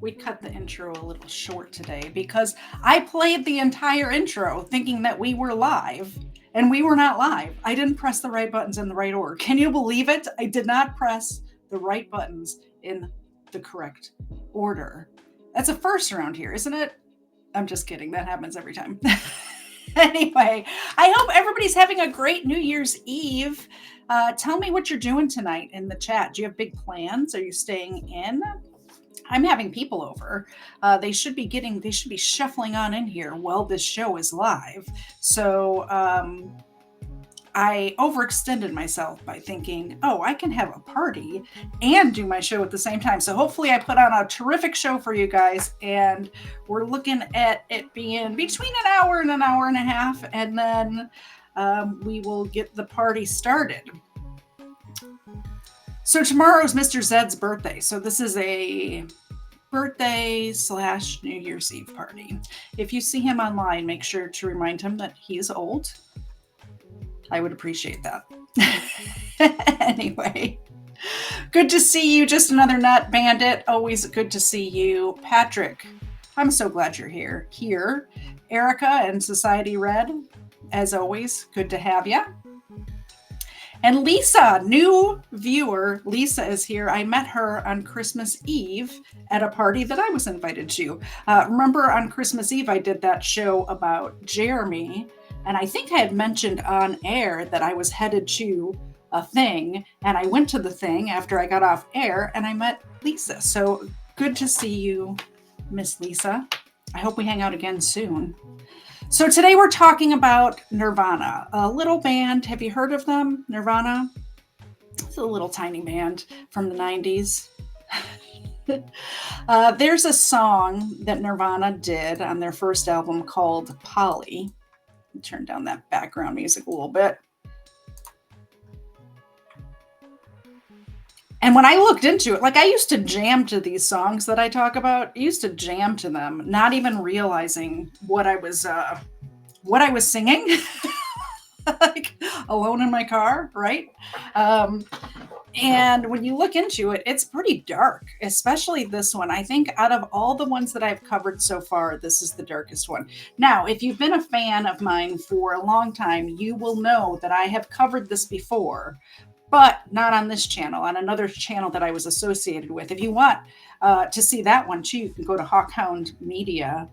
we cut the intro a little short today because I played the entire intro thinking that we were live, and we were not live. I didn't press the right buttons in the right order. Can you believe it? I did not press the right buttons in the correct order. That's a first around here, isn't it? I'm just kidding. That happens every time. Anyway, I hope everybody's having a great New Year's Eve. Tell me what you're doing tonight in the chat. Do you have big plans? Are you staying in? I'm having people over. They should be shuffling on in here while this show is live. So I overextended myself by thinking, oh, I can have a party and do my show at the same time. So hopefully I put on a terrific show for you guys, and we're looking at it being between an hour and a half, and then we will get the party started. So tomorrow's Mr. Zed's birthday. So this is a birthday / New Year's Eve party. If you see him online, make sure to remind him that he is old. I would appreciate that. Anyway, good to see you. Just another nut bandit. Always good to see you. Patrick, I'm so glad you're here. Erica and Society Red, as always, good to have you. And Lisa, new viewer, Lisa is here. I met her on Christmas Eve at a party that I was invited to. Remember on Christmas Eve, I did that show about Jeremy, and I think I had mentioned on air that I was headed to a thing, and I went to the thing after I got off air, and I met Lisa. So good to see you, Miss Lisa. I hope we hang out again soon. So today we're talking about Nirvana, a little band. Have you heard of them, Nirvana? It's a little tiny band from the 90s. There's a song that Nirvana did on their first album called Polly. Turn down that background music a little bit. And when I looked into it, like I used to jam to these songs that I talk about. I used to jam to them, not even realizing what I was singing, like alone in my car, right? And when you look into it, it's pretty dark, especially this one. I think out of all the ones that I've covered so far, this is the darkest one. Now, if you've been a fan of mine for a long time, you will know that I have covered this before, but not on this channel, on another channel that I was associated with. If you want to see that one too, you can go to Hawkhound Media,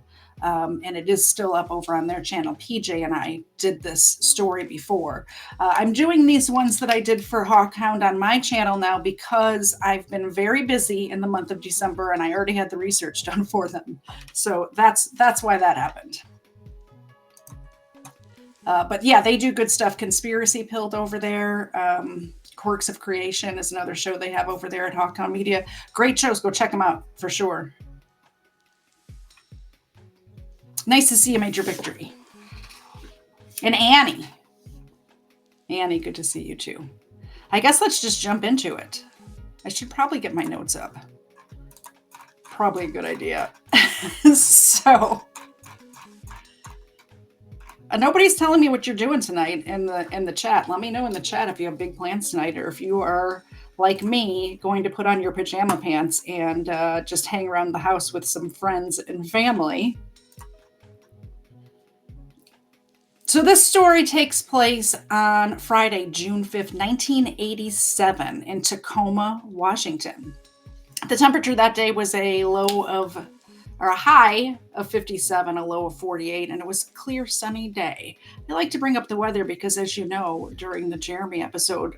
and it is still up over on their channel. PJ and I did this story before. I'm doing these ones that I did for Hawkhound on my channel now because I've been very busy in the month of December, and I already had the research done for them. So that's why that happened. But yeah, they do good stuff. Conspiracy Pilled over there. Quirks of Creation is another show they have over there at Hawkhound Media. Great shows. Go check them out for sure. Nice to see you, Major Victory. And Annie. Annie, good to see you too. I guess let's just jump into it. I should probably get my notes up. Probably a good idea. So... nobody's telling me what you're doing tonight in the chat. Let me know in the chat if you have big plans tonight, or if you are, like me, going to put on your pajama pants and just hang around the house with some friends and family. So this story takes place on Friday, June 5th, 1987 in Tacoma, Washington. The temperature that day was a high of 57, a low of 48, and it was a clear, sunny day. I like to bring up the weather because, as you know, during the Jeremy episode,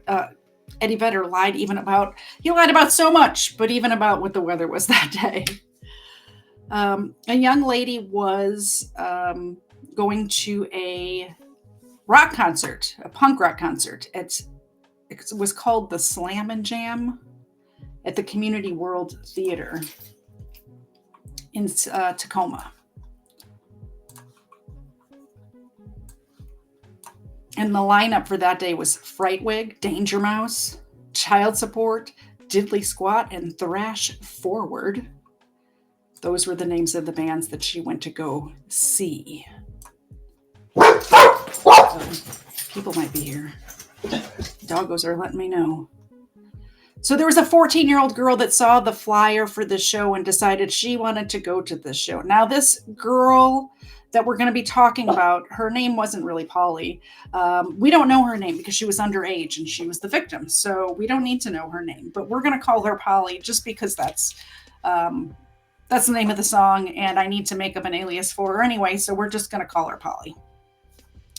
Eddie Vedder lied about so much, but even about what the weather was that day. A young lady was going to a rock concert, a punk rock concert. It was called the Slam and Jam at the Community World Theater in Tacoma. And the lineup for that day was Frightwig, Danger Mouse, Child Support, Diddley Squat, and Thrash Forward. Those were the names of the bands that she went to go see. People might be here. Doggos are letting me know. So there was a 14-year-old girl that saw the flyer for the show and decided she wanted to go to this show. Now, this girl that we're going to be talking about, her name wasn't really Polly. We don't know her name because she was underage and she was the victim. So we don't need to know her name, but we're going to call her Polly just because that's the name of the song, and I need to make up an alias for her anyway. So we're just going to call her Polly.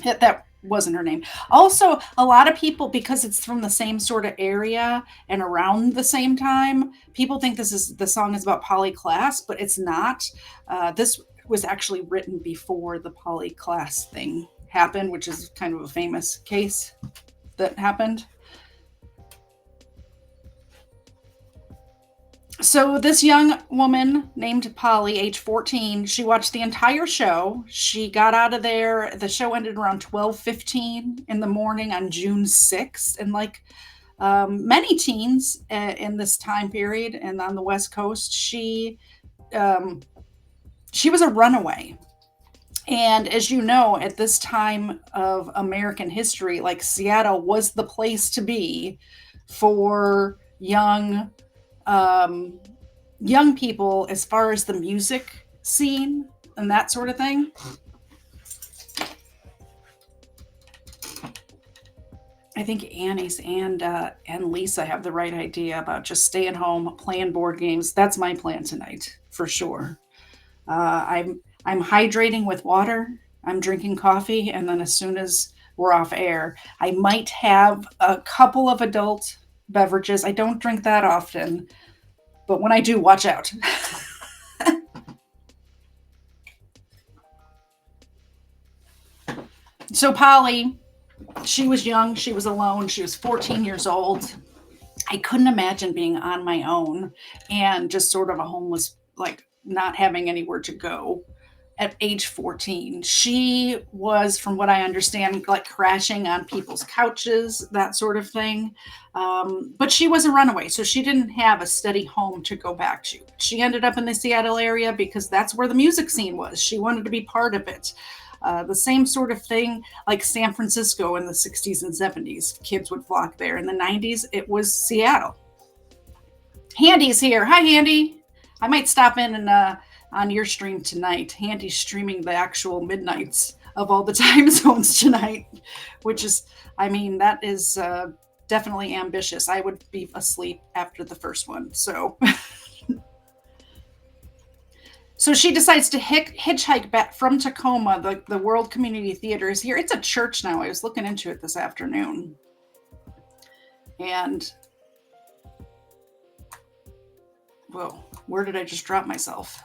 That wasn't her name. Also, a lot of people, because it's from the same sort of area and around the same time, people think the song is about Polly Klaas, but it's not. This was actually written before the Polly Klaas thing happened, which is kind of a famous case that happened. So this young woman named Polly, age 14, she watched the entire show. She got out of there. The show ended around 12:15 in the morning on June 6th. And like many teens in this time period and on the West Coast, she was a runaway. And as you know, at this time of American history, like Seattle was the place to be for young people as far as the music scene and that sort of thing. I think Annie's and Lisa have the right idea about just staying home, playing board games. That's my plan tonight, for sure. I'm hydrating with water. I'm drinking coffee, and then as soon as we're off air, I might have a couple of adult beverages. I don't drink that often, but when I do, watch out. So Polly, she was young, she was alone, she was 14 years old. I couldn't imagine being on my own and just sort of a homeless, like not having anywhere to go at age 14. She was, from what I understand, like crashing on people's couches, that sort of thing. But she was a runaway, so she didn't have a steady home to go back to. She ended up in the Seattle area because that's where the music scene was. She wanted to be part of it. The same sort of thing like San Francisco in the 60s and 70s. Kids would flock there. In the 90s, it was Seattle. Handy's here. Hi, Handy. I might stop in and on your stream tonight. Handy's streaming the actual midnights of all the time zones tonight, which is, I mean, that is definitely ambitious. I would be asleep after the first one. So she decides to hitchhike back from Tacoma. The World Community Theater is here. It's a church now. I was looking into it this afternoon. And, whoa, where did I just drop myself?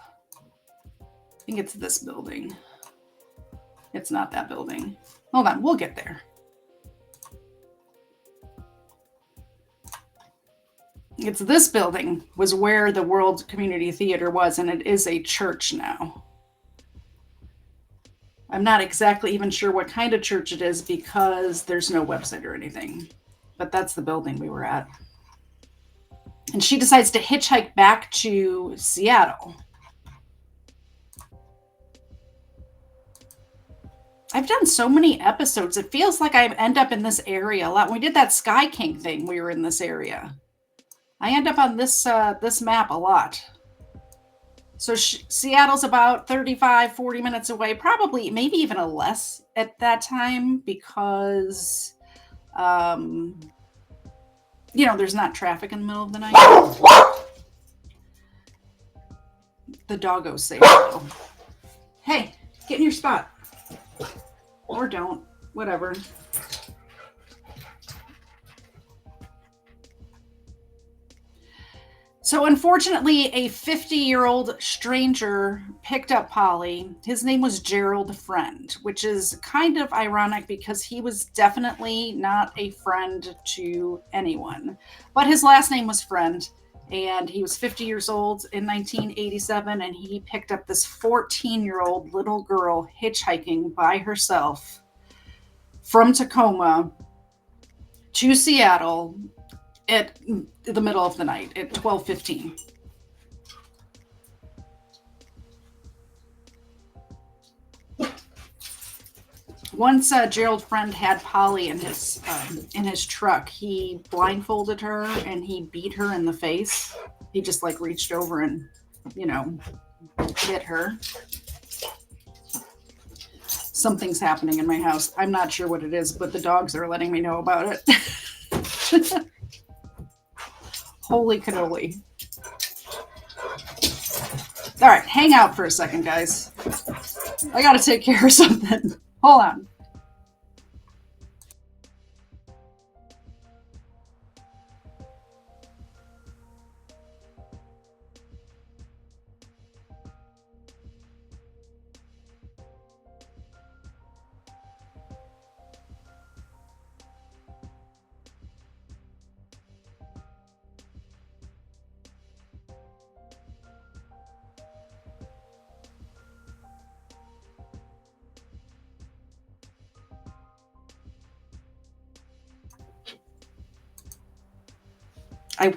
I think it's this building. It's not that building. Hold on, we'll get there. It's this building was where the World Community Theater was, and it is a church now. I'm not exactly even sure what kind of church it is because there's no website or anything, but that's the building we were at. And she decides to hitchhike back to Seattle. I've done so many episodes. It feels like I end up in this area a lot. When we did that Sky King thing, we were in this area. I end up on this map a lot. So Seattle's about 35, 40 minutes away, probably maybe even a less at that time because, there's not traffic in the middle of the night. The doggo's safe though. Hey, get in your spot. Or don't, whatever. So unfortunately, a 50-year-old stranger picked up Polly. His name was Gerald Friend, which is kind of ironic because he was definitely not a friend to anyone. But his last name was Friend, and he was 50 years old in 1987, and he picked up this 14-year-old little girl hitchhiking by herself from Tacoma to Seattle at the middle of the night at 12:15. Once Gerald Friend had Polly in his truck, he blindfolded her and he beat her in the face. He just like reached over and, you know, hit her. Something's happening in my house. I'm not sure what it is, but the dogs are letting me know about it. Holy cannoli. All right, hang out for a second, guys. I gotta take care of something. Hold on.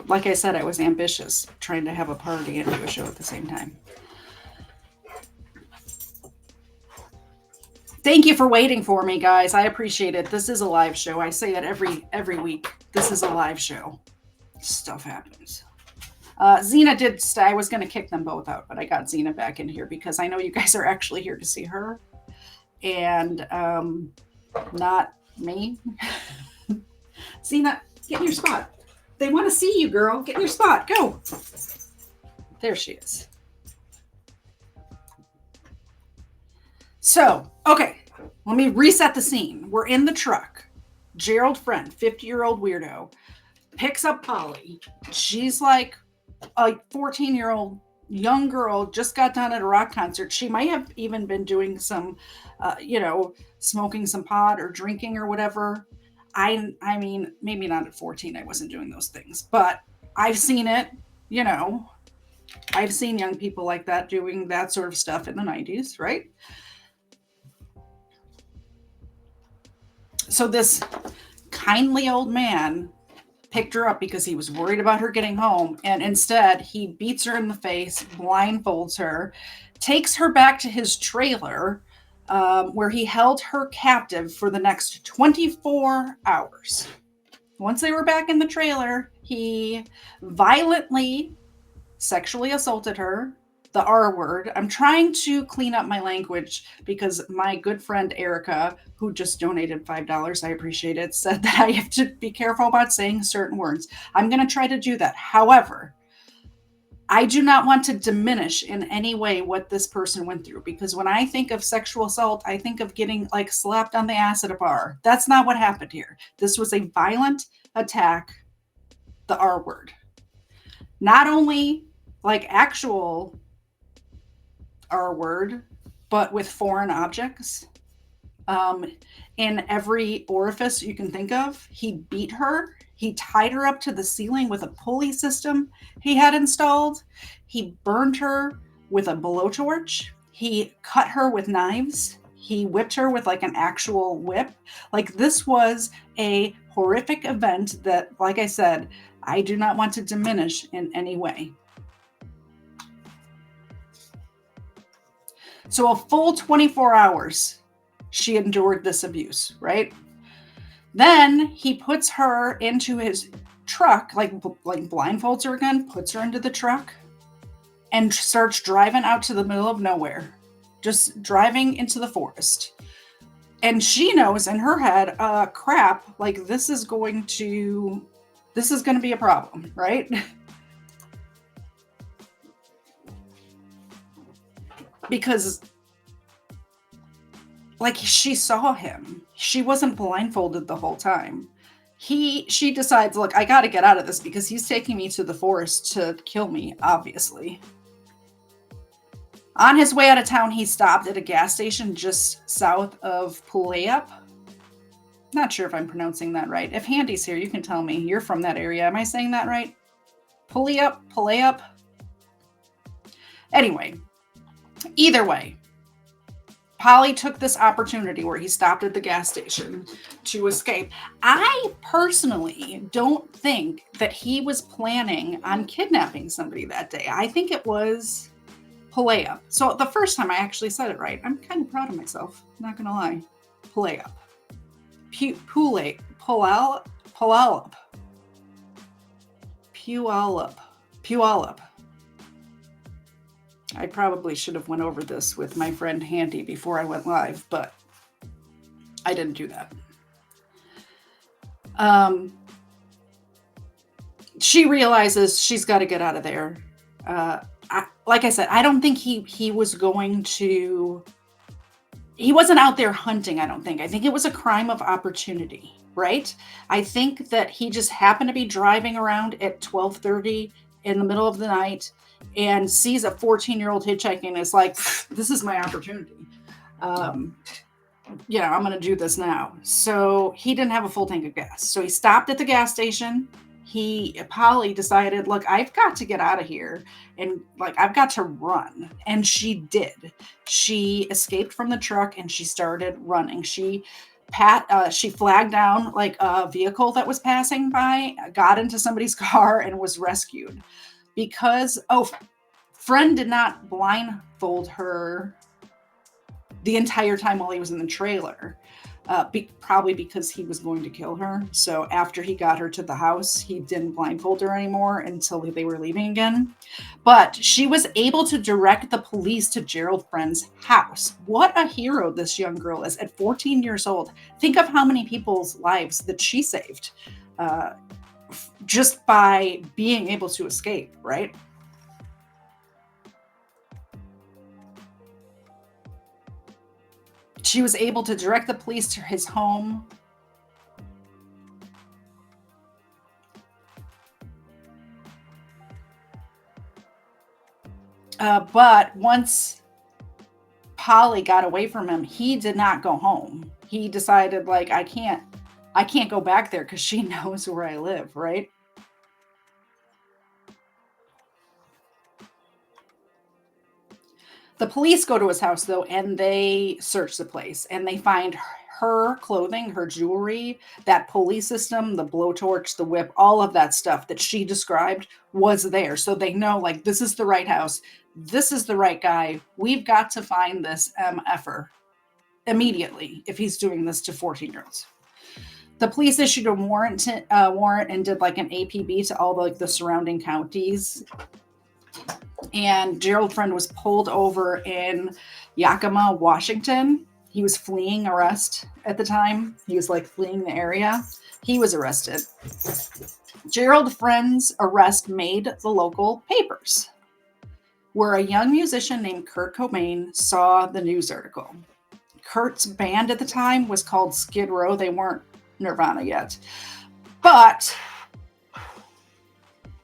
Like I said, I was ambitious, trying to have a party and do a show at the same time. Thank you for waiting for me, guys. I appreciate it. This is a live show. I say it every week. This is a live show. Stuff happens. Xena did stay. I was going to kick them both out, but I got Xena back in here because I know you guys are actually here to see her and not me. Xena, get in your spot. They want to see you, girl. Get in your spot. Go. There she is. So, okay. Let me reset the scene. We're in the truck. Gerald Friend, 50-year-old weirdo, picks up Polly. She's like a 14-year-old young girl, just got done at a rock concert. She might have even been doing some, smoking some pot or drinking or whatever. I mean, maybe not at 14. I wasn't doing those things, but I've seen it, I've seen young people like that doing that sort of stuff in the 90s, right? So this kindly old man picked her up because he was worried about her getting home, and instead he beats her in the face, blindfolds her, takes her back to his trailer, where he held her captive for the next 24 hours. Once they were back in the trailer, he violently sexually assaulted her, the R word. I'm trying to clean up my language because my good friend Erica, who just donated $5, I appreciate it, said that I have to be careful about saying certain words. I'm going to try to do that. However, I do not want to diminish in any way what this person went through, because when I think of sexual assault, I think of getting like slapped on the ass at a bar. That's not what happened here. This was a violent attack, the R word. Not only like actual R word, but with foreign objects. In every orifice you can think of. He beat her. He tied her up to the ceiling with a pulley system he had installed. He burned her with a blowtorch. He cut her with knives. He whipped her with like an actual whip. Like, this was a horrific event that, like I said, I do not want to diminish in any way. So a full 24 hours she endured this abuse, right? Then he puts her into his truck, like blindfolds her again, puts her into the truck, and starts driving out to the middle of nowhere, just driving into the forest. And she knows in her head, crap, like this is going to be a problem, right? Because like, she saw him. She wasn't blindfolded the whole time. She decides, look, I got to get out of this because he's taking me to the forest to kill me, obviously. On his way out of town, he stopped at a gas station just south of Puyallup. Not sure if I'm pronouncing that right. If Handy's here, you can tell me. You're from that area. Am I saying that right? Puyallup. Anyway, either way, Polly took this opportunity where he stopped at the gas station to escape. I personally don't think that he was planning on kidnapping somebody that day. I think it was Puyallup. So the first time I actually said it right. I'm kind of proud of myself, not gonna lie. Puyallup. Puyallup. Puyallup. Puyallup. Puyallup. I probably should have went over this with my friend Handy before I went live, but I didn't do that. She realizes she's got to get out of there. Like I said, I don't think he was going to. He wasn't out there hunting. I don't think. I think it was a crime of opportunity, right? I think that he just happened to be driving around at 12:30 in the middle of the night and sees a 14-year-old hitchhiking and is like, "This is my opportunity." I'm going to do this now. So he didn't have a full tank of gas. So he stopped at the gas station. Polly decided, look, I've got to get out of here and I've got to run. And she did. She escaped from the truck and she started running. She flagged down like a vehicle that was passing by, got into somebody's car and was rescued because, Friend did not blindfold her the entire time while he was in the trailer, probably because he was going to kill her. So after he got her to the house, he didn't blindfold her anymore until they were leaving again. But she was able to direct the police to Gerald Friend's house. What a hero this young girl is at 14 years old. Think of how many people's lives that she saved just by being able to escape, right? She was able to direct the police to his home. But once Polly got away from him, he did not go home. He decided, I can't go back there because she knows where I live, right? The police go to his house, though, and they search the place, and they find her clothing, her jewelry, that pulley system, the blowtorch, the whip, all of that stuff that she described was there. So they know, this is the right house. This is the right guy. We've got to find this MFer immediately if he's doing this to 14-year-olds. The police issued a warrant and did an APB to all the surrounding counties. And Gerald Friend was pulled over in Yakima, Washington. He was fleeing arrest at the time. He was fleeing the area. He was arrested. Gerald Friend's arrest made the local papers, where a young musician named Kurt Cobain saw the news article. Kurt's band at the time was called Skid Row. They weren't Nirvana yet. But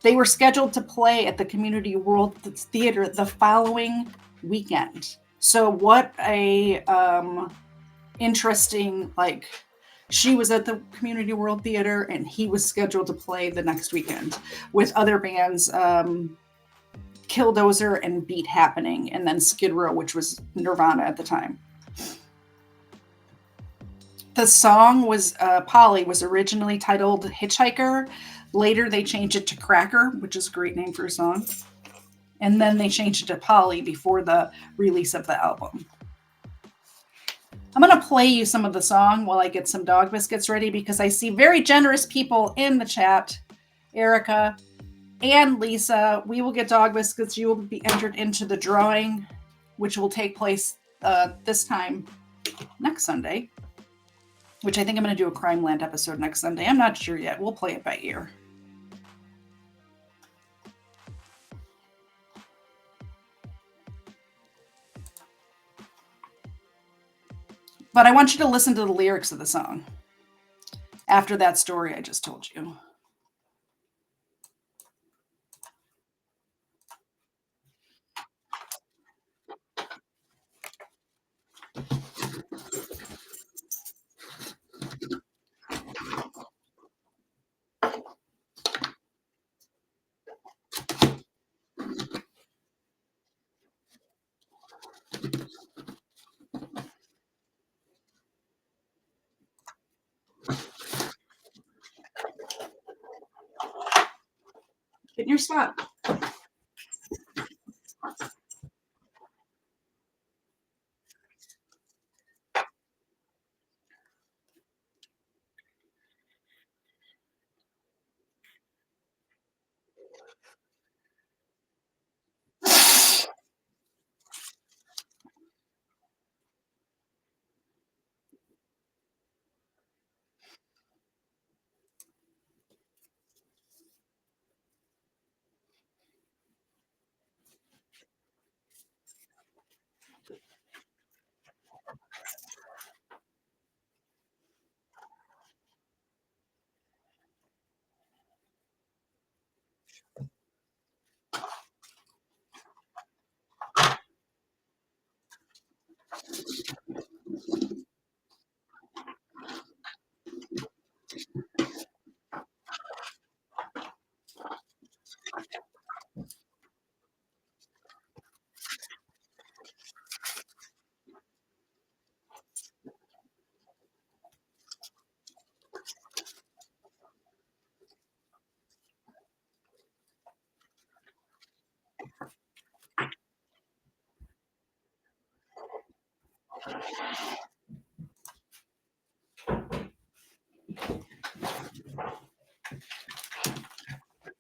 they were scheduled to play at the Community World Theater the following weekend. So what a interesting, she was at the Community World Theater and he was scheduled to play the next weekend with other bands, Killdozer and Beat Happening, and then Skid Row, which was Nirvana at the time. The song was, Polly was originally titled Hitchhiker. Later, they changed it to Cracker, which is a great name for a song. And then they changed it to Polly before the release of the album. I'm going to play you some of the song while I get some dog biscuits ready because I see very generous people in the chat. Erica and Lisa, we will get dog biscuits. You will be entered into the drawing, which will take place this time next Sunday, which I think I'm going to do a Crime Land episode next Sunday. I'm not sure yet. We'll play it by ear. But I want you to listen to the lyrics of the song after that story I just told you. Get in your spot.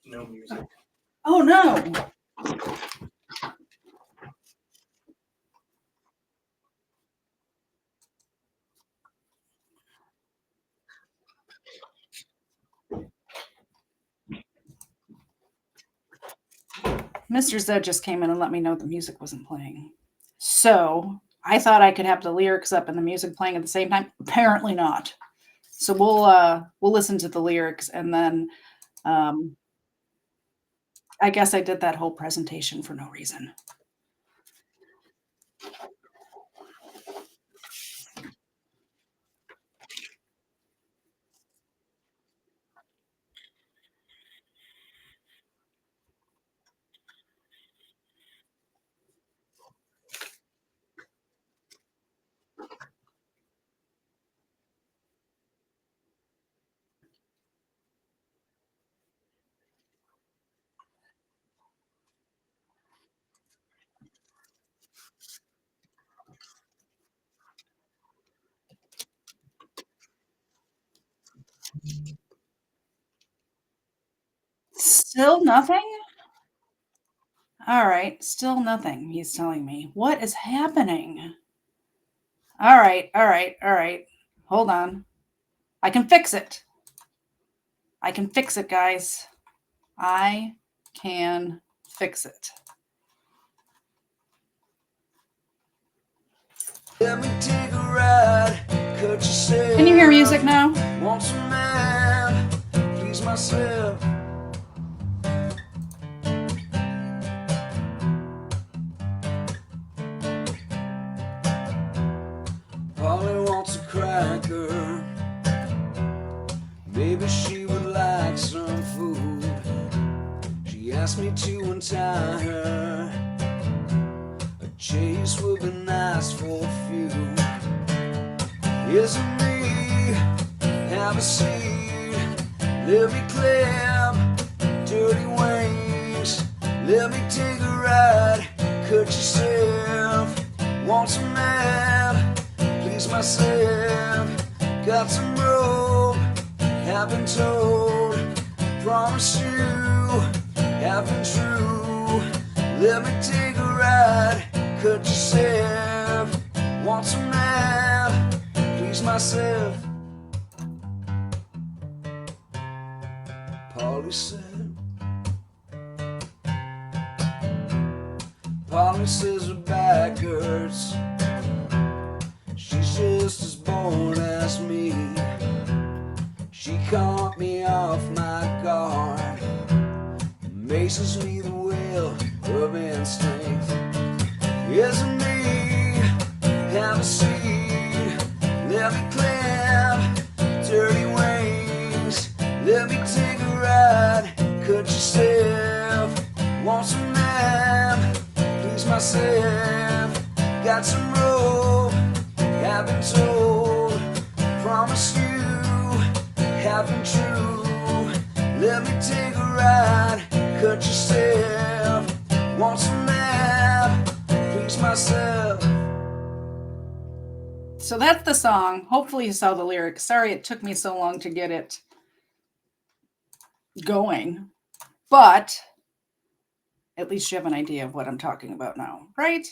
No music. Oh no. Mr. Zed just came in and let me know the music wasn't playing. So I thought I could have the lyrics up and the music playing at the same time. Apparently not. So we'll listen to the lyrics and then um, I guess I did that whole presentation for no reason. Still nothing? All right, still nothing, he's telling me. What is happening? All right, all right, all right. Hold on. I can fix it. I can fix it, guys. I can fix it. Let me take a ride, cut yourself. Can you hear music now? Want some man, please myself. Polly wants a cracker. Maybe she would like some food. She asked me to untie her. A chase would be nice for a few. Isn't me, have a seat. Let me clip dirty wings. Let me take a ride, cut yourself. Want some man, please myself. Got some rope, have been told. Promise you, have been true. Let me take a ride, cut yourself. Want some man, please myself. Polly said. Polly says her back hurts. She's just as bored as me. She caught me off my guard. Amazes me the will of instinct. Isn't me, have a seat. Let me clip dirty wings. Let me take a ride, cut yourself. Want some man, please myself. Got some rope, have been told. Promise you, have been true. Let me take a ride, cut yourself. Want some man, please myself. So that's the song. Hopefully you saw the lyrics. Sorry it took me so long to get it going. But at least you have an idea of what I'm talking about now, right?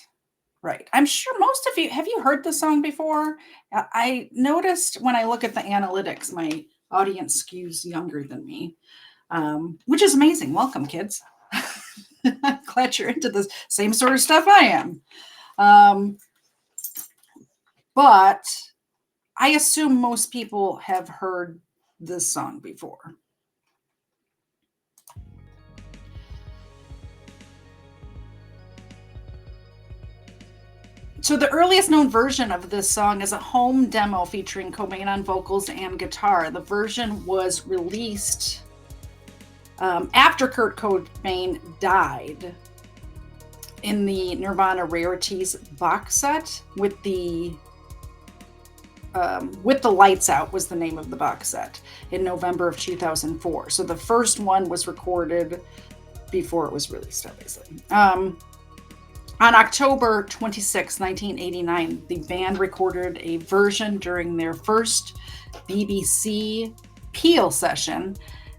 Right. I'm sure most of you have you heard the song before? I noticed when I look at the analytics, my audience skews younger than me, which is amazing. Welcome, kids. I'm glad you're into the same sort of stuff I am. But I assume most people have heard this song before. So the earliest known version of this song is a home demo featuring Cobain on vocals and guitar. The version was released after Kurt Cobain died in the Nirvana Rarities box set with the Lights Out was the name of the box set in November of 2004. So the first one was recorded before it was released, obviously. On October 26, 1989, the band recorded a version during their first BBC Peel session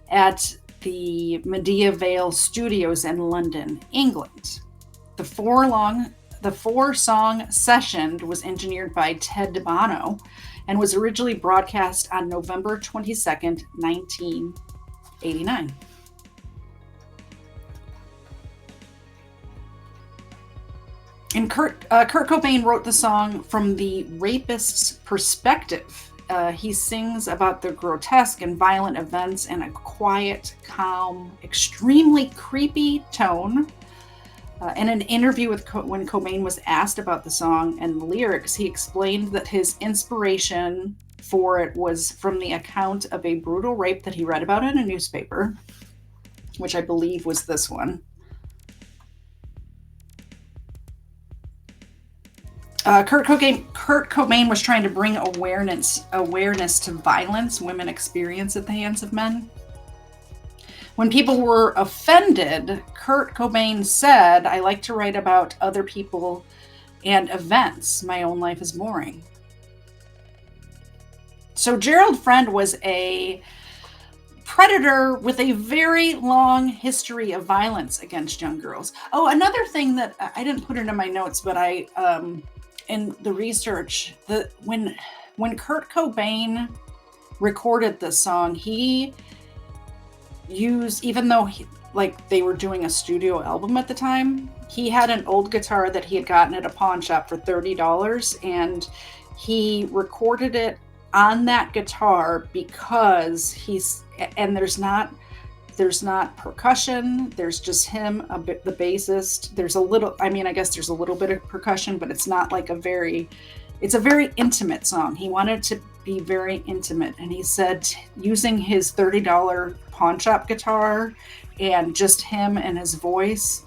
at the Medea Vale Studios in London, England. The four-song session was engineered by Ted DeBono and was originally broadcast on November 22nd, 1989. And Kurt Cobain wrote the song from the rapist's perspective. He sings about the grotesque and violent events in a quiet, calm, extremely creepy tone. In an interview when Cobain was asked about the song and the lyrics, he explained that his inspiration for it was from the account of a brutal rape that he read about in a newspaper, which I believe was this one. Kurt Cobain was trying to bring awareness to violence women experience at the hands of men. When people were offended, Kurt Cobain said, "I like to write about other people and events. My own life is boring." So Gerald Friend was a predator with a very long history of violence against young girls. Oh, another thing that I didn't put it in my notes, but I in the research, when Kurt Cobain recorded this song, he used, even though they were doing a studio album at the time, he had an old guitar that he had gotten at a pawn shop for $30, and he recorded it on that guitar because there's not percussion, there's just him, the bassist. There's a little, I guess there's a little bit of percussion, but it's not like it's a very intimate song. He wanted to be very intimate, and he said using his $30 pawn shop guitar and just him and his voice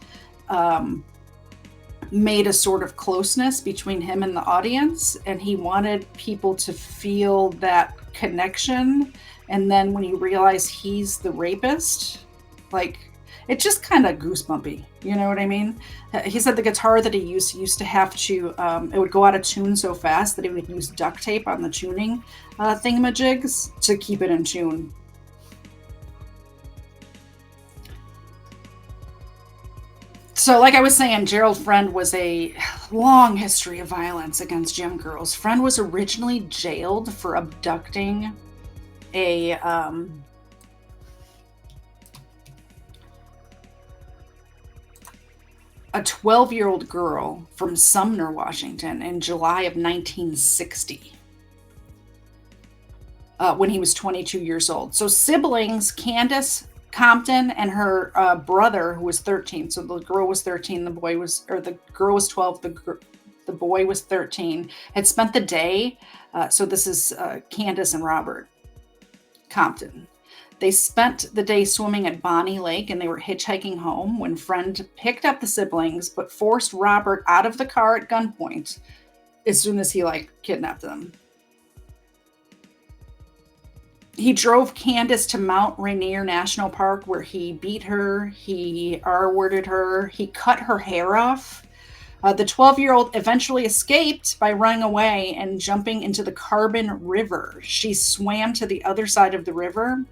made a sort of closeness between him and the audience, and he wanted people to feel that connection. And then when you realize he's the rapist, it's just kind of goosebumpy, you know what I mean? He said the guitar that he used to have to, it would go out of tune so fast that he would use duct tape on the tuning thingamajigs to keep it in tune. So like I was saying, Gerald Friend was a long history of violence against young girls. Friend was originally jailed for abducting a 12-year-old girl from Sumner, Washington in July of 1960 when he was 22 years old. So siblings, Candace Compton and her brother, who was 13. So the girl was 13, the girl was 12, the boy was 13, had spent the day. So this is Candace and Robert Compton. They spent the day swimming at Bonnie Lake, and they were hitchhiking home when Friend picked up the siblings, but forced Robert out of the car at gunpoint as soon as he kidnapped them. He drove Candace to Mount Rainier National Park, where he beat her, he R-worded her, he cut her hair off. The 12-year-old eventually escaped by running away and jumping into the Carbon River. She swam to the other side of the river.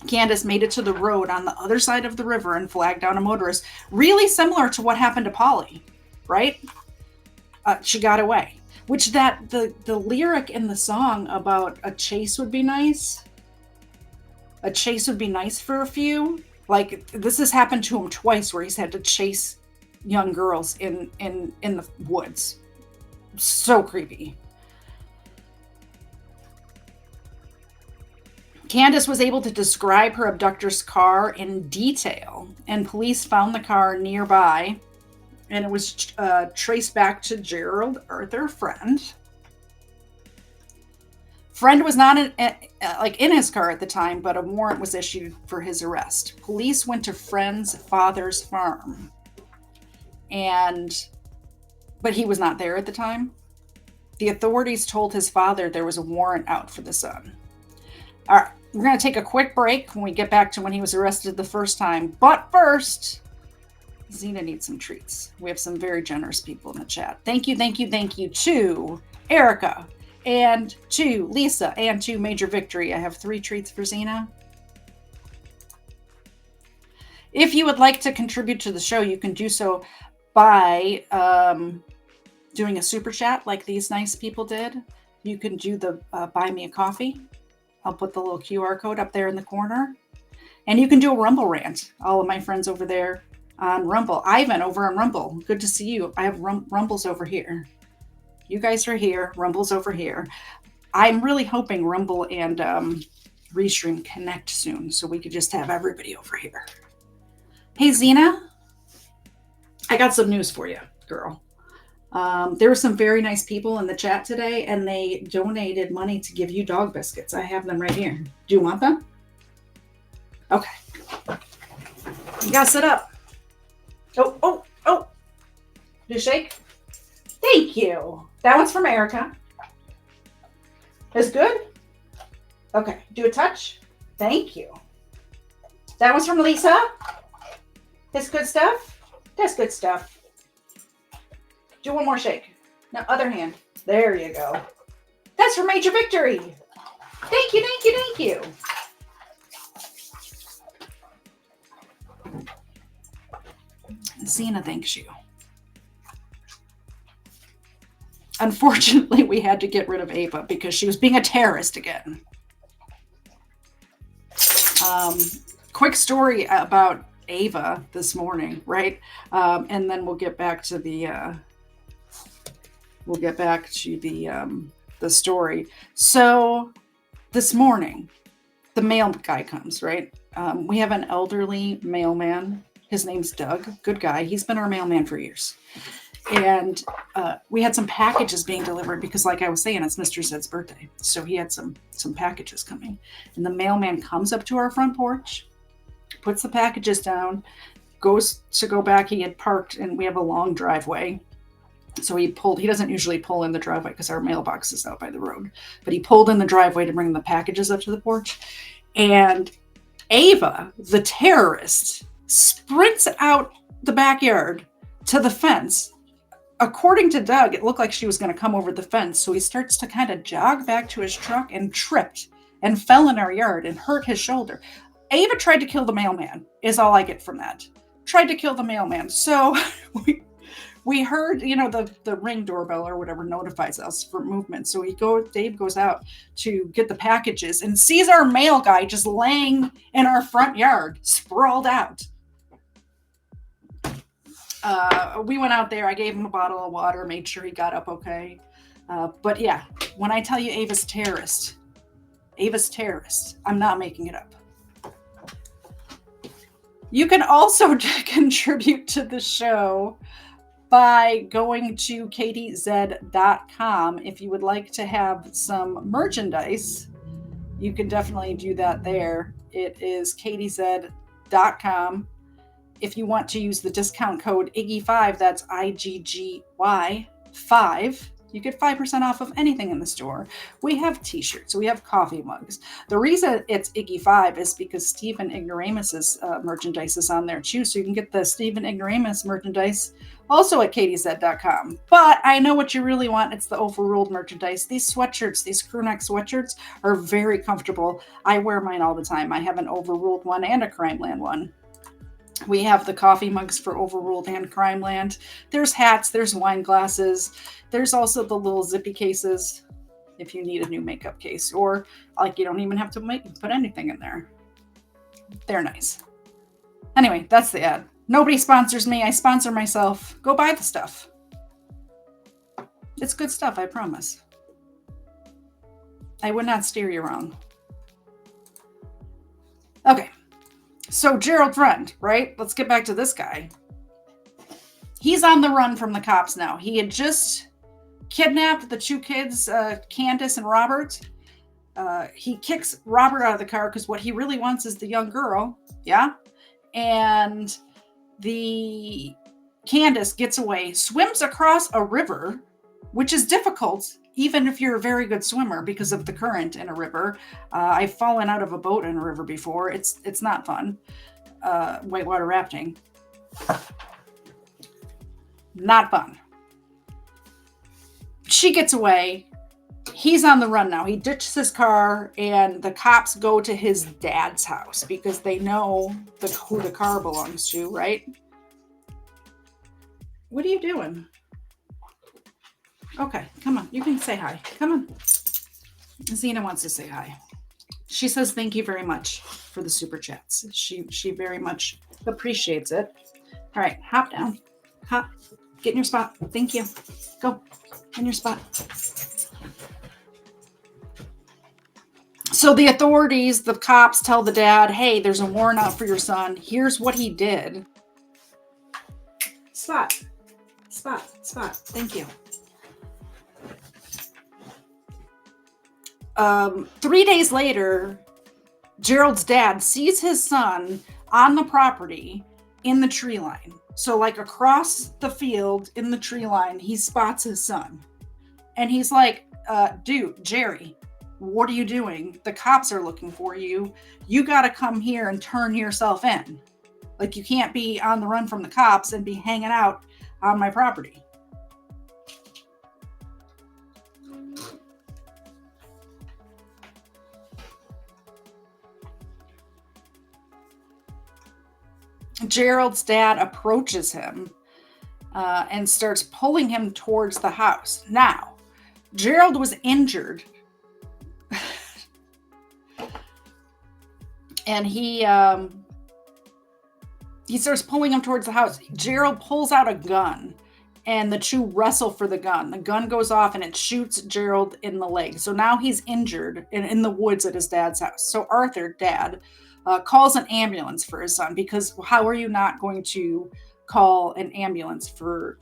Candace made it to the road on the other side of the river and flagged down a motorist. Really similar to what happened to Polly, right? She got away. Which the lyric in the song about a chase would be nice. A chase would be nice for a few. This has happened to him twice, where he's had to chase young girls in the woods. So creepy. Candace was able to describe her abductor's car in detail, and police found the car nearby and it was traced back to Gerald Arthur Friend. Friend was not in his car at the time, but a warrant was issued for his arrest. Police went to Friend's father's farm, but he was not there at the time. The authorities told his father there was a warrant out for the son. All right, we're going to take a quick break when we get back to when he was arrested the first time. But first, Xena needs some treats. We have some very generous people in the chat. Thank you to Erica, and to Lisa, and to Major Victory. I have 3 treats for Xena. If you would like to contribute to the show, you can do so by doing a super chat like these nice people did. You can do the buy me a coffee. I'll put the little QR code up there in the corner. And you can do a Rumble rant. All of my friends over there on Rumble. Ivan over on Rumble. Good to see you. I have Rumbles over here. You guys are here. Rumble's over here. I'm really hoping Rumble and Restream connect soon so we could just have everybody over here. Hey, Xena. I got some news for you, girl. There were some very nice people in the chat today, and they donated money to give you dog biscuits. I have them right here. Do you want them? Okay. You gotta sit up. Oh. Do you shake? Thank you. That one's from Erica. Is good? Okay. Do a touch? Thank you. That one's from Lisa. This good stuff? That's good stuff. Do one more shake. Now, other hand. There you go. That's for Major Victory. Thank you. Xena thanks you. Unfortunately, we had to get rid of Ava because she was being a terrorist again. Quick story about Ava this morning, right? And then we'll get back to the story. So this morning, the mail guy comes, right? We have an elderly mailman. His name's Doug. Good guy. He's been our mailman for years. And we had some packages being delivered because, like I was saying, it's Mr. Zed's birthday. So he had some packages coming. And the mailman comes up to our front porch, puts the packages down, goes to go back. He had parked, and we have a long driveway. So he doesn't usually pull in the driveway because our mailbox is out by the road. But he pulled in the driveway to bring the packages up to the porch. And Ava, the terrorist, sprints out the backyard to the fence. According to Doug, it looked like she was going to come over the fence. So he starts to kind of jog back to his truck and tripped and fell in our yard and hurt his shoulder. Ava tried to kill the mailman, is all I get from that. Tried to kill the mailman. So we heard, the Ring doorbell or whatever notifies us for movement. So Dave goes out to get the packages and sees our mail guy just laying in our front yard, sprawled out. We went out there. I gave him a bottle of water, made sure he got up okay. But yeah, when I tell you Ava's terrorist, I'm not making it up. You can also contribute to the show by going to katiez.com. If you would like to have some merchandise, you can definitely do that there. It is katiez.com. If you want to use the discount code IGGY5, that's IGGY5, you get 5% off of anything in the store. We have t-shirts, we have coffee mugs. The reason it's IGGY5 is because Stephen Ignoramus's merchandise is on there too, so you can get the Stephen Ignoramus merchandise also at katiez.com. But I know what you really want. It's the Overruled merchandise. These sweatshirts, these crew neck sweatshirts are very comfortable. I wear mine all the time. I have an Overruled one and a Crimeland one. We have the coffee mugs for Overruled and Crimeland. There's hats, there's wine glasses. There's also the little zippy cases if you need a new makeup case, or like you don't even have to put anything in there. They're nice. Anyway, that's the ad. Nobody sponsors me. I sponsor myself. Go buy the stuff. It's good stuff, I promise. I would not steer you wrong. Okay. So Gerald Friend, right? Let's get back to this guy. He's on the run from the cops now. He had just kidnapped the 2 kids, Candace and Robert. He kicks Robert out of the car because what he really wants is the young girl. Yeah. And the Candace gets away, swims across a river, which is difficult, even if you're a very good swimmer because of the current in a river. I've fallen out of a boat in a river before. It's not fun. Whitewater rafting. Not fun. She gets away. He's on the run now. He ditches his car, and the cops go to his dad's house because they know who the car belongs to, right? What are you doing? Okay, come on. You can say hi. Come on. Xena wants to say hi. She says thank you very much for the super chats. She very much appreciates it. All right, hop down. Hop. Get in your spot. Thank you. Go. In your spot. So the authorities, the cops tell the dad, hey, there's a warrant out for your son. Here's what he did. Spot. Thank you. 3 days later, Gerald's dad sees his son on the property in the tree line. So like across the field in the tree line, he spots his son. And he's like, dude, Jerry, what are you doing? The cops are looking for you. You got to come here and turn yourself in. Like, you can't be on the run from the cops and be hanging out on my property. Gerald's dad approaches him and starts pulling him towards the house. Now, Gerald was injured. And he starts pulling him towards the house. Gerald pulls out a gun, and the 2 wrestle for the gun. The gun goes off, and it shoots Gerald in the leg. So now he's injured in the woods at his dad's house. So Arthur, dad, calls an ambulance for his son, because how are you not going to call an ambulance for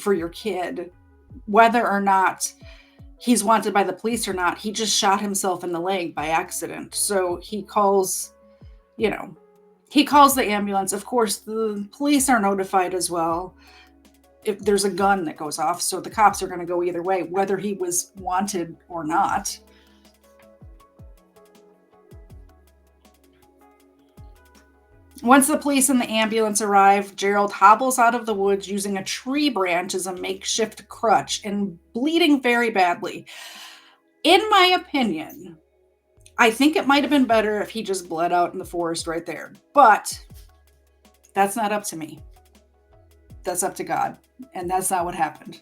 your kid, whether or not he's wanted by the police or not? He just shot himself in the leg by accident. So he calls the ambulance. Of course, the police are notified as well if there's a gun that goes off. So the cops are going to go either way, whether he was wanted or not. Once the police and the ambulance arrive, Gerald hobbles out of the woods using a tree branch as a makeshift crutch and bleeding very badly. In my opinion, I think it might have been better if he just bled out in the forest right there. But that's not up to me. That's up to God. And that's not what happened.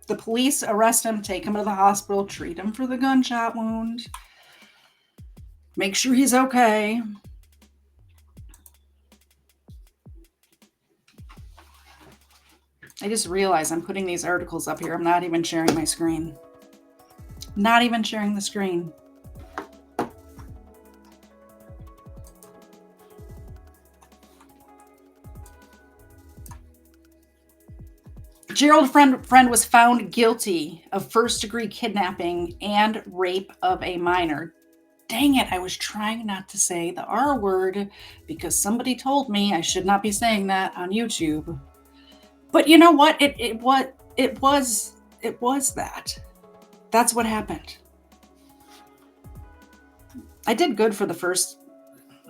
The police arrest him, take him to the hospital, treat him for the gunshot wound, make sure he's okay. I just realized I'm putting these articles up here. I'm not even sharing my screen. Not even sharing the screen. Gerald Friend was found guilty of first-degree kidnapping and rape of a minor. Dang it, I was trying not to say the R word because somebody told me I should not be saying that on YouTube. But you know what? It was that. That's what happened. I did good for the first,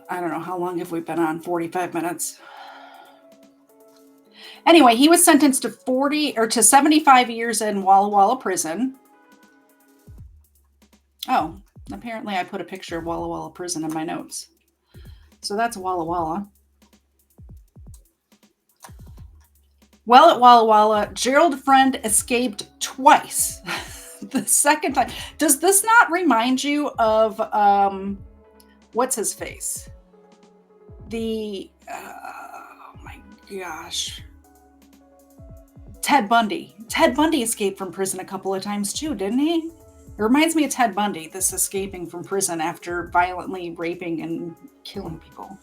I don't know, how long have we been on? 45 minutes. Anyway, he was sentenced to 75 years in Walla Walla prison. Oh, apparently I put a picture of Walla Walla prison in my notes. So that's Walla Walla. Well, at Walla Walla, Gerald Friend escaped twice. The second time. Does this not remind you of, what's his face? Oh my gosh. Ted Bundy. Ted Bundy escaped from prison a couple of times too, didn't he? It reminds me of Ted Bundy, this escaping from prison after violently raping and killing people.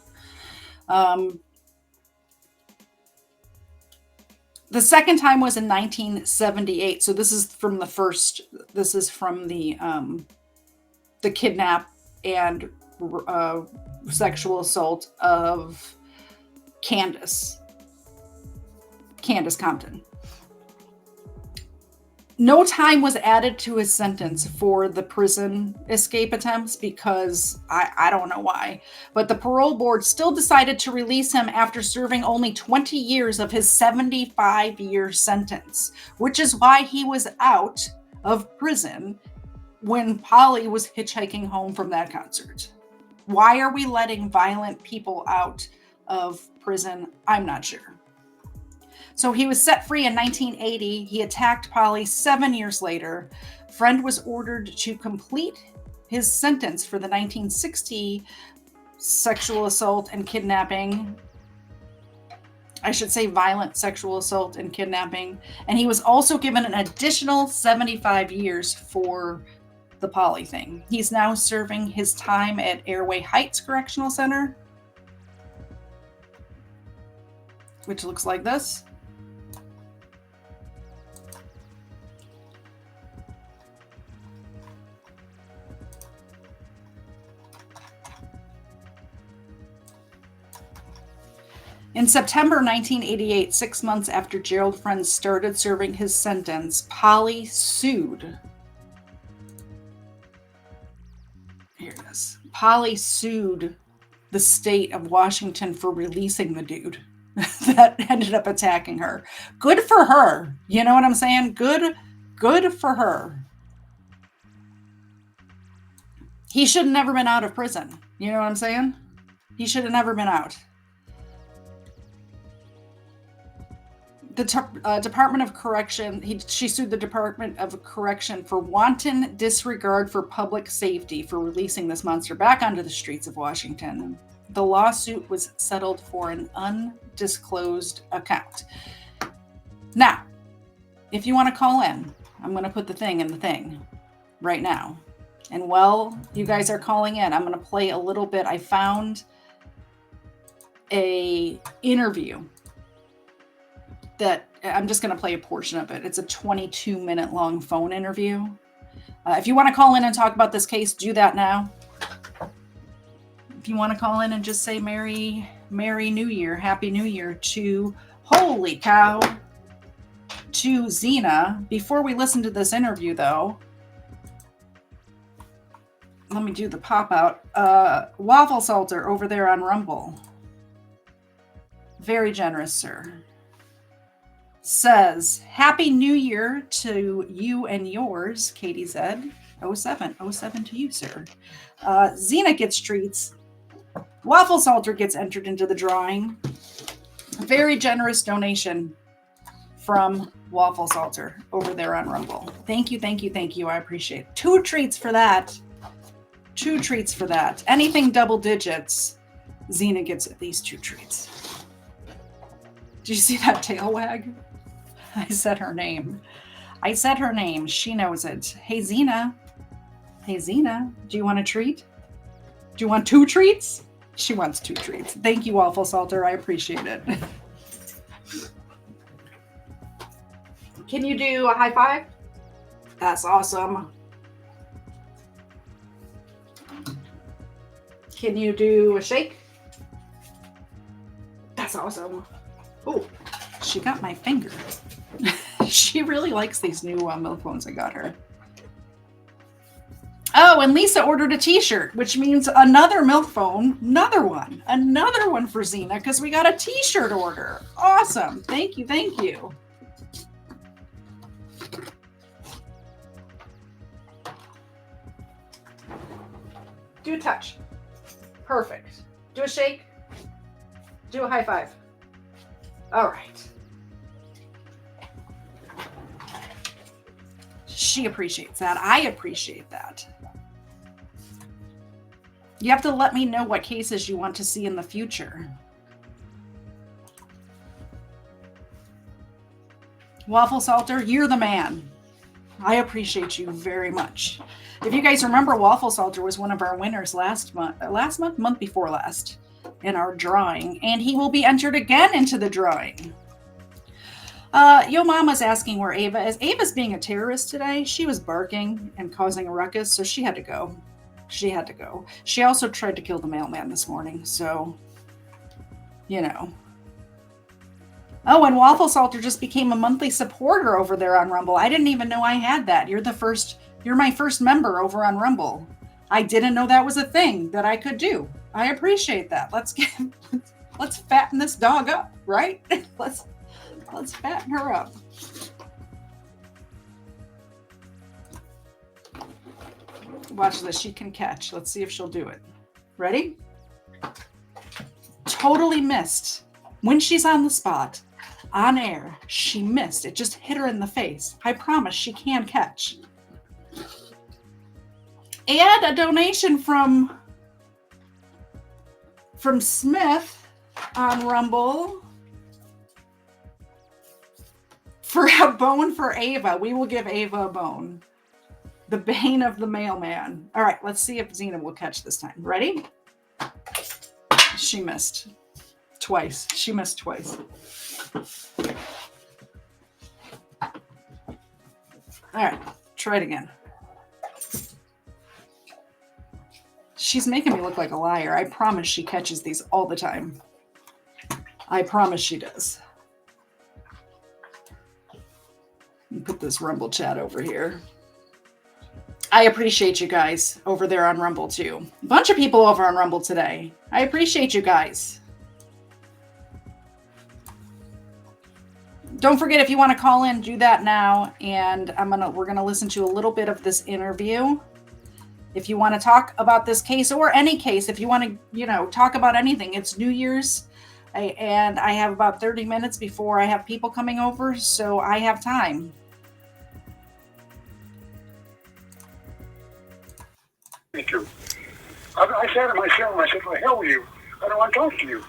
The second time was in 1978. So this is from the kidnap and sexual assault of Candace Compton. No time was added to his sentence for the prison escape attempts because I don't know why, but the parole board still decided to release him after serving only 20 years of his 75-year sentence, which is why he was out of prison when Polly was hitchhiking home from that concert. Why are we letting violent people out of prison? I'm not sure. So he was set free in 1980. He attacked Polly 7 years later. Friend was ordered to complete his sentence for the 1960 sexual assault and kidnapping. I should say violent sexual assault and kidnapping. And he was also given an additional 75 years for the Polly thing. He's now serving his time at Airway Heights Correctional Center, which looks like this. In September 1988, 6 months after Gerald Friend started serving his sentence, Polly sued. Here it is. Polly sued the state of Washington for releasing the dude that ended up attacking her. Good for her. You know what I'm saying? Good for her. He should have never been out of prison. You know what I'm saying? He should have never been out. The Department of Correction, she sued the Department of Correction for wanton disregard for public safety for releasing this monster back onto the streets of Washington. The lawsuit was settled for an undisclosed account. Now, if you want to call in, I'm going to put the thing in the thing right now. And while you guys are calling in, I'm going to play a little bit. I found a interview that I'm just going to play a portion of it. It's a 22-minute long phone interview. If you want to call in and talk about this case, do that now. If you want to call in and just say Merry New Year, Happy New Year to, holy cow, to Xena. Before we listen to this interview, though, let me do the pop out. Waffle Salter over there on Rumble. Very generous, sir. Says, Happy New Year to you and yours, Katie Z. 07 to you, sir. Xena gets treats. Waffle Salter gets entered into the drawing. Very generous donation from Waffle Salter over there on Rumble. Thank you. I appreciate it. 2 treats for that. 2 treats for that. Anything double digits, Xena gets at least 2 treats. Did you see that tail wag? I said her name. She knows it. Hey, Xena, do you want a treat? Do you want 2 treats? She wants 2 treats. Thank you, Waffle Salter. I appreciate it. Can you do a high five? That's awesome. Can you do a shake? That's awesome. Oh, she got my finger. She really likes these new milk phones I got her. Oh, and Lisa ordered a t-shirt, which means another milk phone, another one for Xena, because we got a t-shirt order. Awesome. Thank you. Do a touch. Perfect. Do a shake. Do a high five. All right. She appreciates that. I appreciate that. You have to let me know what cases you want to see in the future. Waffle Salter, you're the man. I appreciate you very much. If you guys remember, Waffle Salter was one of our winners month before last, in our drawing, and he will be entered again into the drawing. Yo Mama's asking where Ava is. Ava's being a terrorist today. She was barking and causing a ruckus, so she had to go. She had to go. She also tried to kill the mailman this morning, so, you know. Oh, and Waffle Salter just became a monthly supporter over there on Rumble. I didn't even know I had that. You're my first member over on Rumble. I didn't know that was a thing that I could do. I appreciate that. Let's fatten this dog up, right? Let's fatten her up. Watch this. She can catch. Let's see if she'll do it. Ready? Totally missed. When she's on the spot, on air, she missed. It just hit her in the face. I promise she can catch. And a donation from Smith on Rumble for a bone for Ava. We will give Ava a bone. The bane of the mailman. All right, let's see if Xena will catch this time. Ready? She missed twice. She missed twice. All right, try it again. She's making me look like a liar. I promise she catches these all the time. I promise she does. Let me put this Rumble chat over here. I appreciate you guys over there on Rumble too. A bunch of people over on Rumble today. I appreciate you guys. Don't forget, if you want to call in, do that now. And we're gonna listen to a little bit of this interview. If you want to talk about this case or any case, if you want to, talk about anything, it's New Year's. And I have about 30 minutes before I have people coming over, so I have time. Me too. I said to myself, well, hell with you. I don't want to talk to you.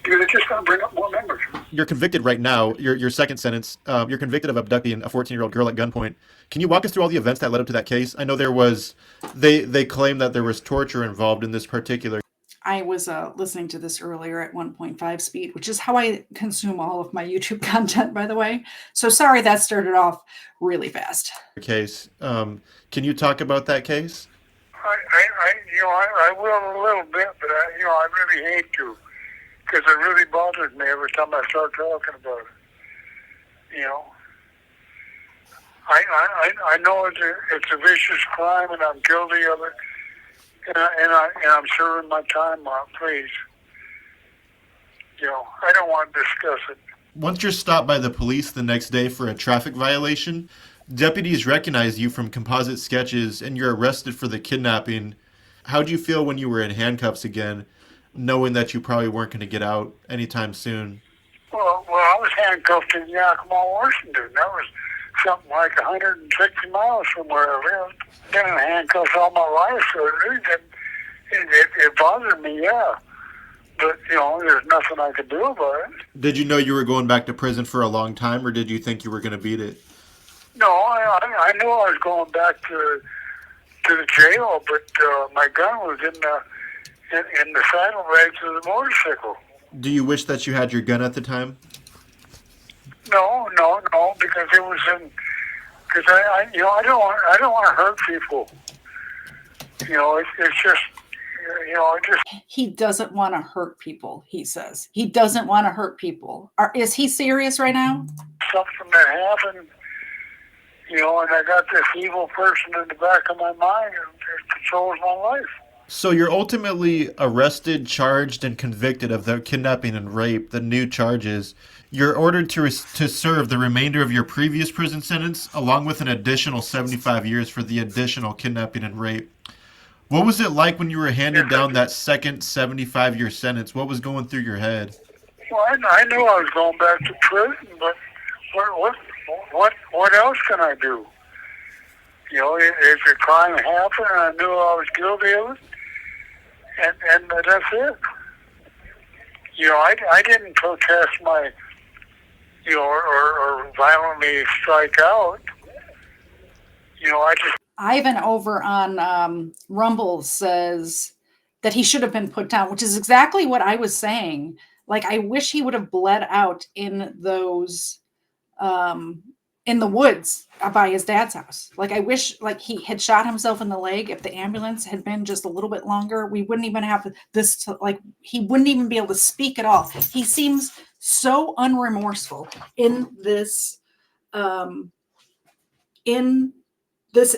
Because it's just going to bring up more members. You're convicted right now. Your second sentence. You're convicted of abducting a 14-year-old girl at gunpoint. Can you walk us through all the events that led up to that case? I know there was, they claim that there was torture involved in this particular. I was listening to this earlier at 1.5 speed, which is how I consume all of my YouTube content, by the way. So sorry that started off really fast. Case. Can you talk about that case? I will a little bit, but I really hate to, because it really bothers me every time I start talking about it. I know it's a vicious crime, and I'm guilty of it, and I'm serving my time out. Please, I don't want to discuss it. Once you're stopped by the police the next day for a traffic violation, deputies recognize you from composite sketches, and you're arrested for the kidnapping. How do you feel when you were in handcuffs again, knowing that you probably weren't going to get out anytime soon? Well, I was handcuffed in Yakima, Washington. That was something like 160 miles from where I lived. Been in handcuffs all my life, so it bothered me, yeah. But, there's nothing I could do about it. Did you know you were going back to prison for a long time, or did you think you were going to beat it? No, I knew I was going back to the jail, but my gun was in the saddlebags of the motorcycle. Do you wish that you had your gun at the time? No, because it was in. Because I don't want to hurt people. It's just. He doesn't want to hurt people, he says. He doesn't want to hurt people. Is he serious right now? Something that happened, and I got this evil person in the back of my mind that controls my life. So you're ultimately arrested, charged, and convicted of the kidnapping and rape, the new charges. You're ordered to serve the remainder of your previous prison sentence, along with an additional 75 years for the additional kidnapping and rape. What was it like when you were handed down that second 75-year sentence? What was going through your head? Well, I knew I was going back to prison, but what else can I do? If a crime happened and I knew I was guilty of it, and that's it. I didn't protest my, or violently strike out. I just. Ivan over on Rumble says that he should have been put down, which is exactly what I was saying. Like, I wish he would have bled out in those in the woods by his dad's house. Like, I wish like he had shot himself in the leg. If the ambulance had been just a little bit longer, we wouldn't even have this like he wouldn't even be able to speak at all. He seems so unremorseful in this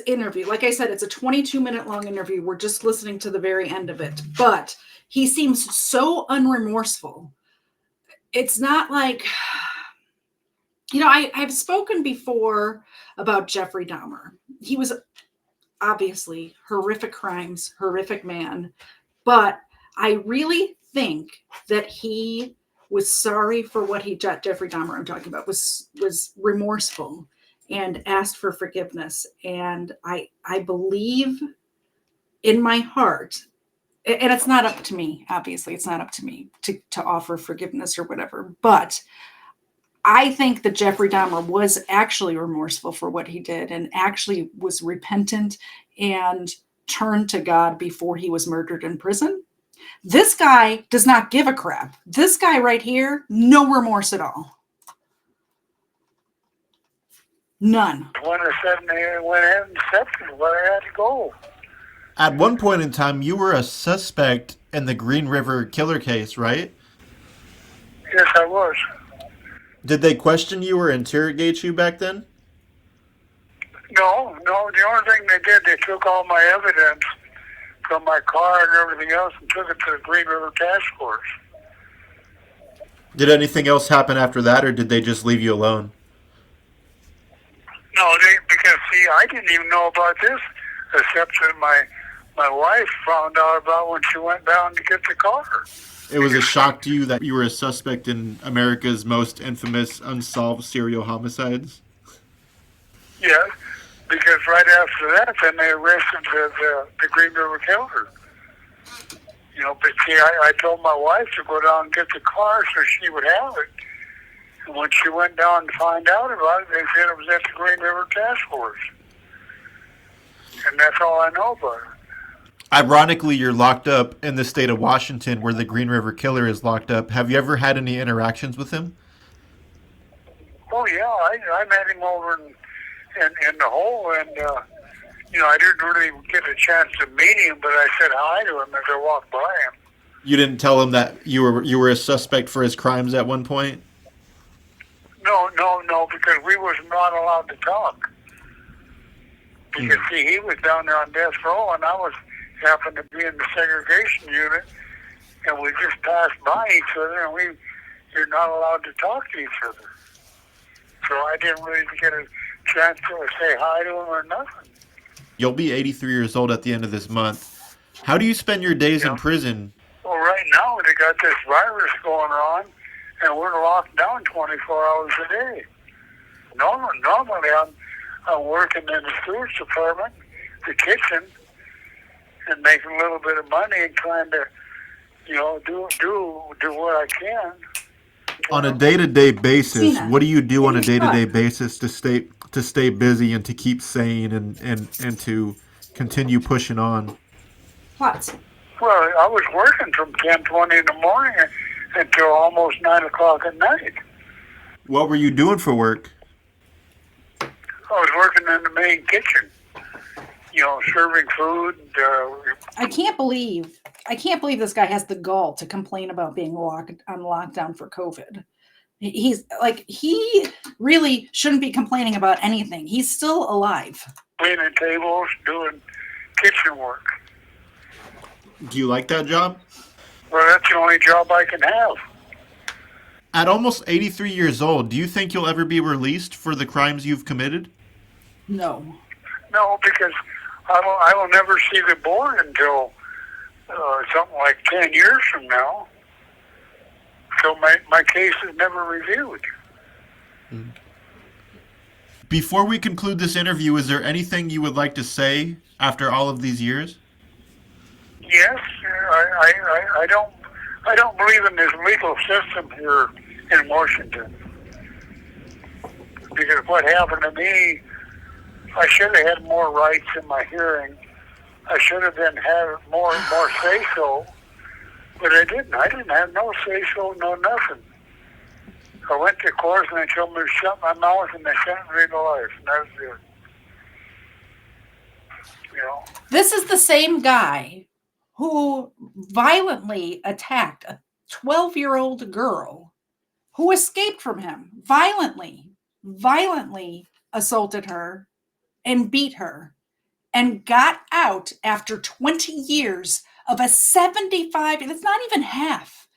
interview. Like I said, it's a 22-minute long interview. We're just listening to the very end of it, but he seems so unremorseful. It's not like, I've spoken before about Jeffrey Dahmer. He was obviously horrific crimes, horrific man, but I really think that he was sorry for what Jeffrey Dahmer I'm talking about, was remorseful and asked for forgiveness. And I believe in my heart, and it's not up to me, obviously, it's not up to me to offer forgiveness or whatever, but I think that Jeffrey Dahmer was actually remorseful for what he did and actually was repentant and turned to God before he was murdered in prison. This guy does not give a crap. This guy right here, no remorse at all. None. When I said they went ahead and accepted where I had to go. At one point in time, you were a suspect in the Green River killer case, right? Yes, I was. Did they question you or interrogate you back then? No. The only thing they did, they took all my evidence from my car and everything else and took it to the Green River Task Force. Did anything else happen after that, or did they just leave you alone? No, because see, I didn't even know about this, except that my wife found out about when she went down to get the car. It was a shock to you that you were a suspect in America's most infamous unsolved serial homicides? Yes, because right after that, then they arrested the Green River killer. But see, I told my wife to go down and get the car so she would have it. And when she went down to find out about it, they said it was at the Green River Task Force. And that's all I know about it. Ironically, you're locked up in the state of Washington where the Green River Killer is locked up. Have you ever had any interactions with him? Oh, yeah. I met him over in the hole, and, I didn't really get a chance to meet him, but I said hi to him as I walked by him. You didn't tell him that you were a suspect for his crimes at one point? No, because we was not allowed to talk. Because, see, he was down there on death row, and I happened to be in the segregation unit, and we just passed by each other, and you're not allowed to talk to each other. So I didn't really get a chance to say hi to him or nothing. You'll be 83 years old at the end of this month. How do you spend your days in prison? Well, right now they got this virus going on, and we're locked down 24 hours a day. Normally I'm working in the sewage department, the kitchen, and making a little bit of money and trying to, do what I can. On a day-to-day basis, what do you do on a day-to-day basis to stay busy and to keep sane and to continue pushing on? What? Well, I was working from 10:20 in the morning until almost 9 o'clock at night. What were you doing for work? I was working in the main kitchen, serving food. I can't believe this guy has the gall to complain about being on lockdown for COVID. He's like, he really shouldn't be complaining about anything. He's still alive. Cleaning tables, doing kitchen work. Do you like that job? Well, that's the only job I can have. At almost 83 years old, do you think you'll ever be released for the crimes you've committed? No, because I will never see the board until something like 10 years from now. So my case is never reviewed. Before we conclude this interview, is there anything you would like to say after all of these years? Yes, I don't believe in this legal system here in Washington. Because what happened to me, I should have had more rights in my hearing. I should have had more say-so, but I didn't. I didn't have no say-so, no nothing. I went to court and they told me to shut my mouth and they sentenced me to life. And that was it. You know? This is the same guy who violently attacked a 12-year-old girl who escaped from him, violently assaulted her and beat her, and got out after 20 years of a 75. That's not even half.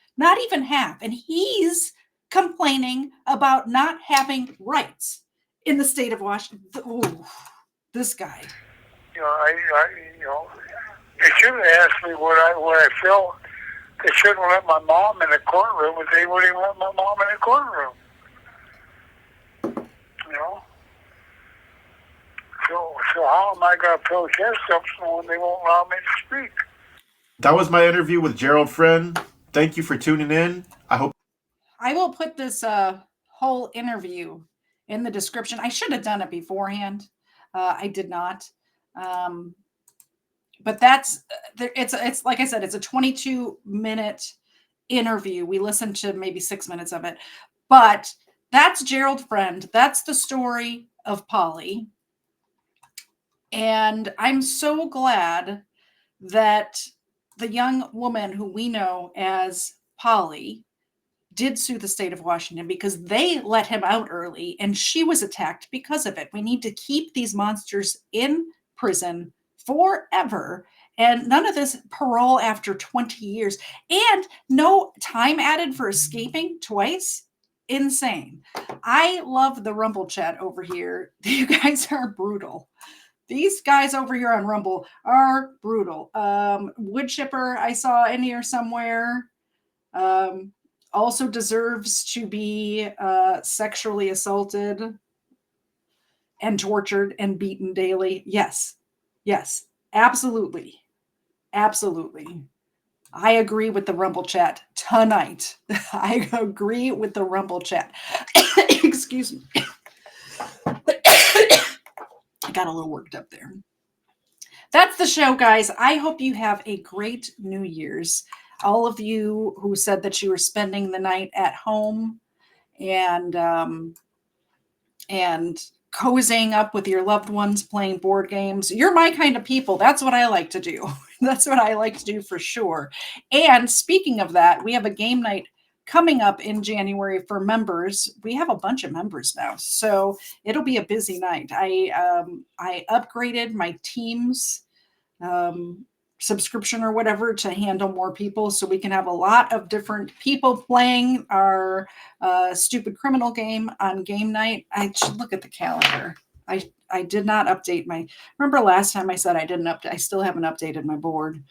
And he's complaining about not having rights in the state of Washington. Ooh, this guy. You know, they should have asked me what I felt. They shouldn't have let my mom in the courtroom, but they wouldn't even let my mom in the courtroom. You know? So how am I going to protest something when they won't allow me to speak? That was my interview with Gerald Friend. Thank you for tuning in. I will put this whole interview in the description. I should have done it beforehand. I did not. But it's like I said, it's a 22-minute interview. We listened to maybe 6 minutes of it. But that's Gerald Friend. That's the story of Polly. And I'm so glad that the young woman who we know as Polly did sue the state of Washington because they let him out early and she was attacked because of it. We need to keep these monsters in prison forever, and none of this parole after 20 years and no time added for escaping twice. Insane. I love the Rumble chat over here. You guys are brutal. These guys over here on Rumble are brutal. Wood chipper I saw in here somewhere. Also deserves to be sexually assaulted and tortured and beaten daily. Yes, absolutely. I agree with the Rumble chat tonight. I agree with the Rumble chat. Excuse me. I got a little worked up there. That's the show, guys. I hope you have a great New Year's. All of you who said that you were spending the night at home and cozying up with your loved ones playing board games. You're my kind of people. That's what I like to do. That's what I like to do for sure. And speaking of that, we have a game night coming up in January for members. We have a bunch of members now, so it'll be a busy night. I upgraded my Teams subscription or whatever to handle more people, so we can have a lot of different people playing our stupid criminal game on game night. I should look at the calendar. I did not update my. Remember last time I said I didn't update. I still haven't updated my board.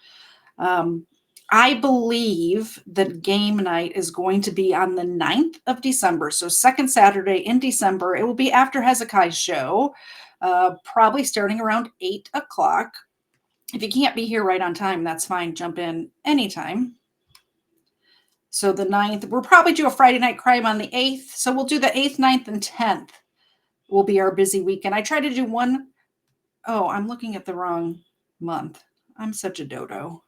I believe that game night is going to be on the 9th of December. So second Saturday in December. It will be after Hezekiah's show, probably starting around 8 o'clock. If you can't be here right on time, that's fine. Jump in anytime. So the 9th, we'll probably do a Friday night crime on the 8th. So we'll do the 8th, 9th, and 10th will be our busy weekend. I try to do one. Oh, I'm looking at the wrong month. I'm such a dodo.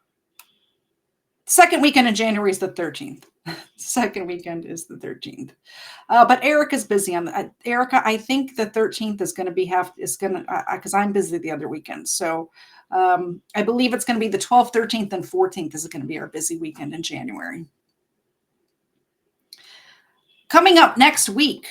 Second weekend in January is the 13th. Second weekend is the 13th. But Erica's busy on the, Erica, I think the 13th is going to be because I'm busy the other weekend. So I believe it's going to be the 12th, 13th, and 14th is going to be our busy weekend in January. Coming up next week,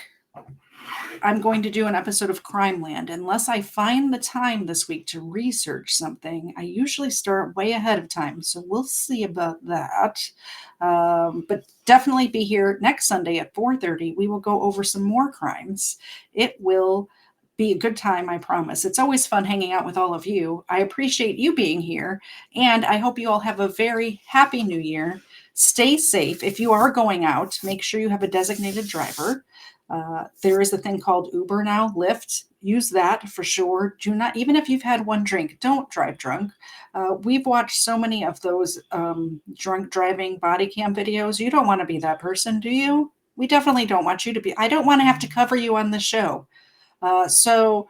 I'm going to do an episode of Crime Land. Unless I find the time this week to research something, I usually start way ahead of time. So we'll see about that. But definitely be here next Sunday at 4:30. We will go over some more crimes. It will be a good time, I promise. It's always fun hanging out with all of you. I appreciate you being here. And I hope you all have a very happy New Year. Stay safe. If you are going out, make sure you have a designated driver. There is a thing called Uber now, Lyft. Use that for sure. Do not, even if you've had one drink, don't drive drunk. We've watched so many of those drunk driving body cam videos. You don't want to be that person, do you? We definitely don't want you to be. I don't want to have to cover you on the show. So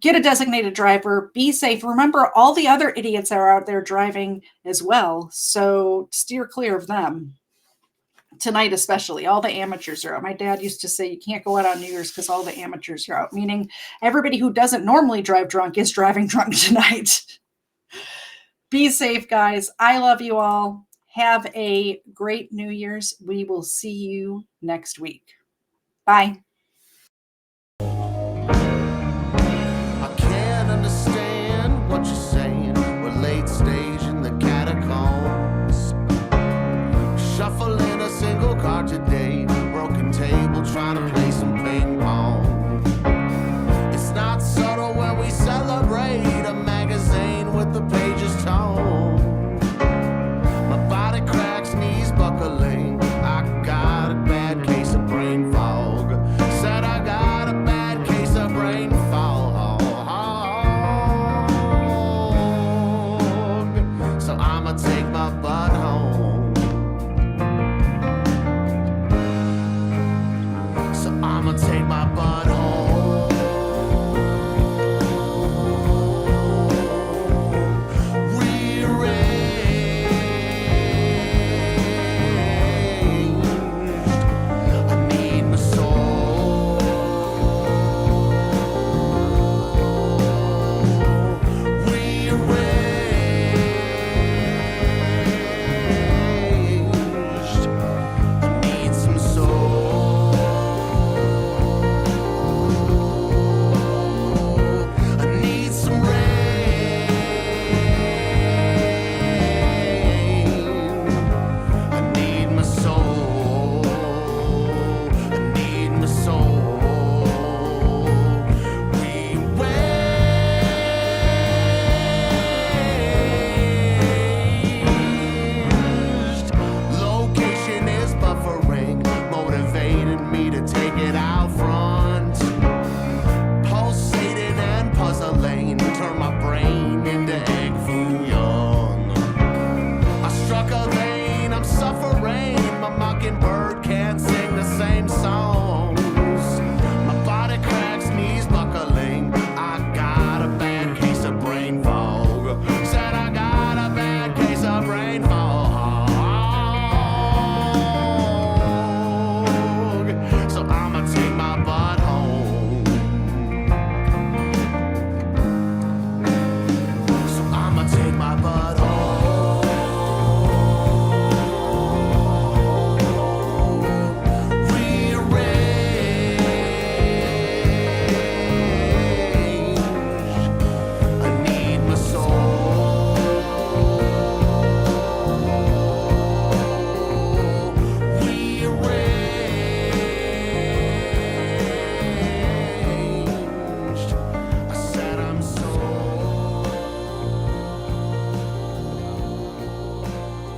get a designated driver. Be safe. Remember, all the other idiots are out there driving as well. So steer clear of them. tonight especially. All the amateurs are out. My dad used to say you can't go out on New Year's because all the amateurs are out, meaning everybody who doesn't normally drive drunk is driving drunk tonight. Be safe, guys. I love you all. Have a great New Year's. We will see you next week. Bye. I can't understand what you're saying. We're late stage in the catacombs. Shuffling a single card today. Broken table trying to play some ping pong. It's not subtle when we celebrate a magazine with the pages torn.